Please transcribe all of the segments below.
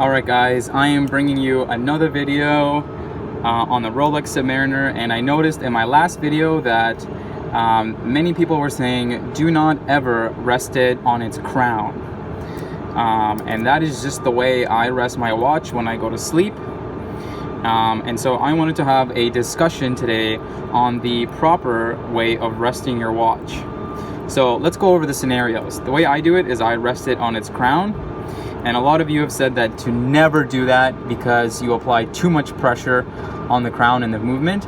Alright guys, I am bringing you another video on the Rolex Submariner, and I noticed in my last video that many people were saying do not ever rest it on its crown. And that is just the way I rest my watch when I go to sleep. And so I wanted to have a discussion today on the proper way of resting your watch. So let's go over the scenarios. The way I do it is I rest it on its crown. And a lot of you have said that to never do that because you apply too much pressure on the crown in the movement.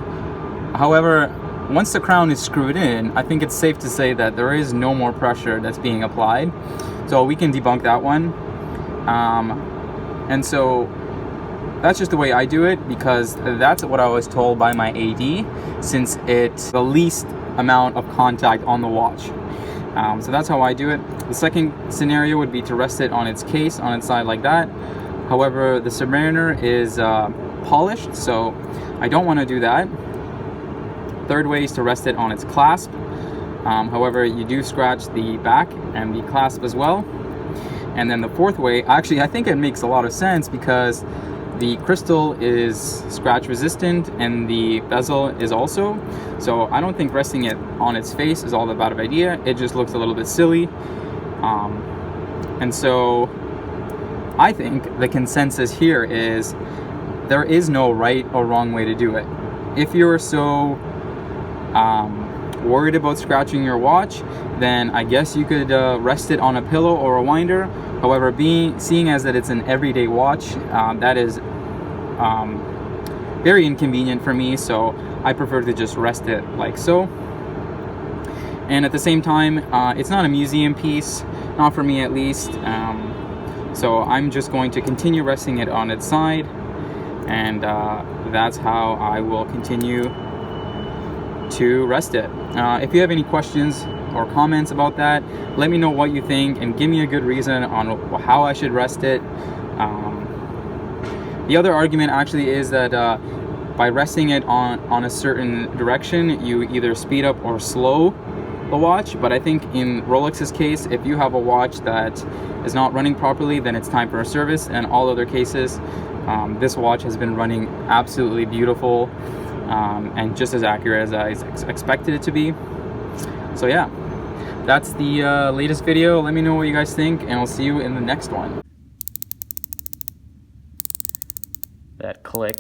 However, once the crown is screwed in, I think it's safe to say that there is no more pressure that's being applied. So we can debunk that one. And so that's just the way I do it because that's what I was told by my AD, since it's the least amount of contact on the watch. So that's how I do it. The second scenario would be to rest it on its case, on its side like that. However, the Submariner is polished, so I don't want to do that. Third way is to rest it on its clasp. However, you do scratch the back and the clasp as well. And then the fourth way, actually I think it makes a lot of sense because the crystal is scratch resistant and the bezel is also. So I don't think resting it on its face is all that bad of an idea. It just looks a little bit silly. And so I think the consensus here is there is no right or wrong way to do it. If you're so worried about scratching your watch, then I guess you could rest it on a pillow or a winder. However, seeing as that it's an everyday watch, that is very inconvenient for me, so I prefer to just rest it like so. And at the same time, it's not a museum piece, not for me at least, so I'm just going to continue resting it on its side, and that's how I will continue to rest it. If you have any questions or comments about that, let me know what you think and give me a good reason on how I should rest it. The other argument actually is that by resting it on a certain direction, you either speed up or slow the watch. But I think in Rolex's case, if you have a watch that is not running properly, then it's time for a service. And all other cases, this watch has been running absolutely beautiful and just as accurate as I expected it to be. So yeah, that's the latest video. Let me know what you guys think, and I'll see you in the next one. That click.